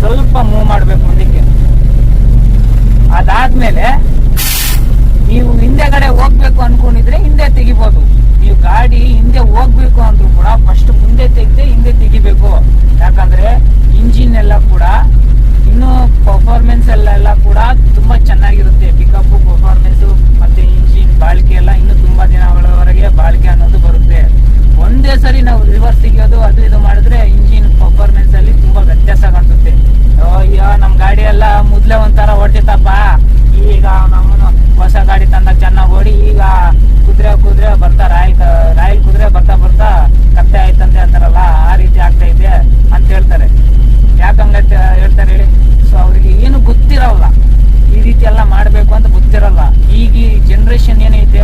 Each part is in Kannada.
ಸ್ವಲ್ಪ ಮೂವ್ ಮಾಡ್ಬೇಕು ಮುಂದಕ್ಕೆ. ಅದಾದ್ಮೇಲೆ ನೀವು ಹಿಂದೆಗಡೆ ಹೋಗ್ಬೇಕು ಅನ್ಕೊಂಡಿದ್ರೆ ಹಿಂದೆ ತೆಗಿಬಹುದು. ನೀವು ಗಾಡಿ ಹಿಂದೆ ಹೋಗ್ಬೇಕು ಅಂದ್ರೂ ಕೂಡ ಫಸ್ಟ್ ಮುಂದೆ ತೆಗೆದು ಹಿಂದೆ ತೆಗಿಬೇಕು. ಯಾಕಂದ್ರೆ ಇಂಜಿನ್ ಎಲ್ಲ ಕೂಡ ಇನ್ನು ಪರ್ಫಾರ್ಮೆನ್ಸ್ ಎಲ್ಲ ಕೂಡ ತುಂಬಾ ಚೆನ್ನಾಗಿರುತ್ತೆ. ಪಿಕಪ್ ಪರ್ಫಾರ್ಮೆನ್ಸ್ ಮತ್ತೆ ಇಂಜಿನ್ ಬಾಳಿಕೆ ಎಲ್ಲ ಇನ್ನು ತುಂಬಾ ದಿನಗಳವರೆಗೆ ಬಾಳಿಕೆ ಅನ್ನೋದು ಬರುತ್ತೆ. ಒಂದೇ ಸರಿ ನಾವು ರಿವರ್ಸ್ ತೆಗಿಯೋದು ಅದು ಇದು ಮಾಡಿದ್ರೆ ಇಂಜಿನ್ ಪರ್ಫಾರ್ಮೆನ್ಸ್ ಅಲ್ಲಿ ತುಂಬಾ ವ್ಯತ್ಯಾಸ ಕಾಣಿಸುತ್ತೆ. ಅಯ್ಯೋ ನಮ್ ಗಾಡಿ ಎಲ್ಲ ಮೊದ್ಲೇ ಒಂಥರ ಓಡ್ತಿತ್ತಪ್ಪ, ಈಗ ನಮ್ಮನ್ನು ಹೊಸ ಗಾಡಿ ತಂದಾಗ ಚೆನ್ನಾಗಿ ಓಡಿ ಈಗ ಕುದುರೆ ಬರ್ತಾ ರಾಯಲ್ ಕುದುರೆ ಬರ್ತಾ ಕತ್ತೆ ಆಯ್ತಂತೆ ಅಂತಾರಲ್ಲ, ಆ ರೀತಿ ಆಗ್ತಾ ಇದೆ ಅಂತ ಹೇಳ್ತಾರೆ. ಯಾಕಂಗ ಹೇಳ್ತಾರೆ ಹೇಳಿ? ಸೊ ಅವ್ರಿಗೆ ಏನು ಗೊತ್ತಿರಲ್ಲ, ಈ ರೀತಿ ಎಲ್ಲ ಮಾಡ್ಬೇಕು ಅಂತ ಗೊತ್ತಿರಲ್ಲ. ಈಗ ಈ ಜನರೇಷನ್ ಏನೈತೆ,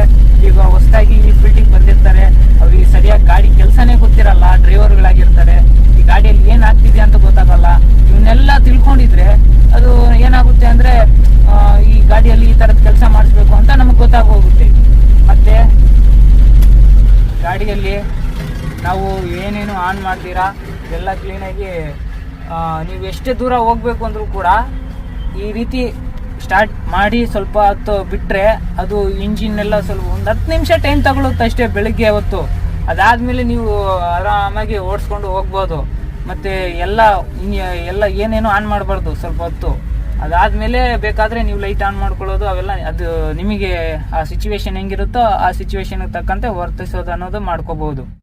ಈಗ ಹೊಸದಾಗಿ ಈ ಫೀಲ್ಡಿಗೆ ಬಂದಿರ್ತಾರೆ, ಅವ್ರಿಗೆ ಸರಿಯಾಗಿ ಗಾಡಿ ಕೆಲಸನೇ ಗೊತ್ತಿರಲ್ಲ, ಡ್ರೈವರ್ಗಳಾಗಿರ್ತಾರೆ. ಈ ಗಾಡಿಯಲ್ಲಿ ಏನ್ ಆಗ್ತಿದೆ ಅಂತ ಗೊತ್ತಾಗಲ್ಲ. ಇವನ್ನೆಲ್ಲ ತಿಳ್ಕೊಂಡಿದ್ರೆ ಅದು ಏನಾಗುತ್ತೆ ಅಂದ್ರೆ ಈ ಗಾಡಿಯಲ್ಲಿ ಈ ತರದ ಕೆಲಸ ಮಾಡಿಸ್ಬೇಕು ಅಂತ ನಮಗೆ ಗೊತ್ತಾಗೋಗುತ್ತೆ. ಮತ್ತೆ ಗಾಡಿಯಲ್ಲಿ ನಾವು ಏನೇನು ಆನ್ ಮಾಡ್ತೀರಾ ಎಲ್ಲ ಕ್ಲೀನಾಗಿ ನೀವು ಎಷ್ಟೇ ದೂರ ಹೋಗ್ಬೇಕು ಅಂದ್ರೂ ಕೂಡ ಈ ರೀತಿ ಸ್ಟಾರ್ಟ್ ಮಾಡಿ ಸ್ವಲ್ಪ ಹೊತ್ತು ಬಿಟ್ಟರೆ ಅದು ಇಂಜಿನ್ ಎಲ್ಲ ಸ್ವಲ್ಪ ಒಂದು 10 ನಿಮಿಷ ಟೈಮ್ ತಗೊಳುತ್ತೆ ಅಷ್ಟೇ ಬೆಳಿಗ್ಗೆ ಹೊತ್ತು. ಅದಾದಮೇಲೆ ನೀವು ಆರಾಮಾಗಿ ಓಡಿಸ್ಕೊಂಡು ಹೋಗ್ಬೋದು. ಮತ್ತು ಎಲ್ಲ ಏನೇನು ಆನ್ ಮಾಡಬಾರ್ದು ಸ್ವಲ್ಪ ಹೊತ್ತು. ಅದಾದಮೇಲೆ ಬೇಕಾದರೆ ನೀವು ಲೈಟ್ ಆನ್ ಮಾಡ್ಕೊಳ್ಳೋದು ಅವೆಲ್ಲ ಅದು ನಿಮಗೆ ಆ ಸಿಚುವೇಶನ್ ಹೆಂಗಿರುತ್ತೋ ಆ ಸಿಚುವೇಶನ್ಗೆ ತಕ್ಕಂತೆ ವರ್ತಿಸೋದು ಅನ್ನೋದು ಮಾಡ್ಕೋಬೋದು.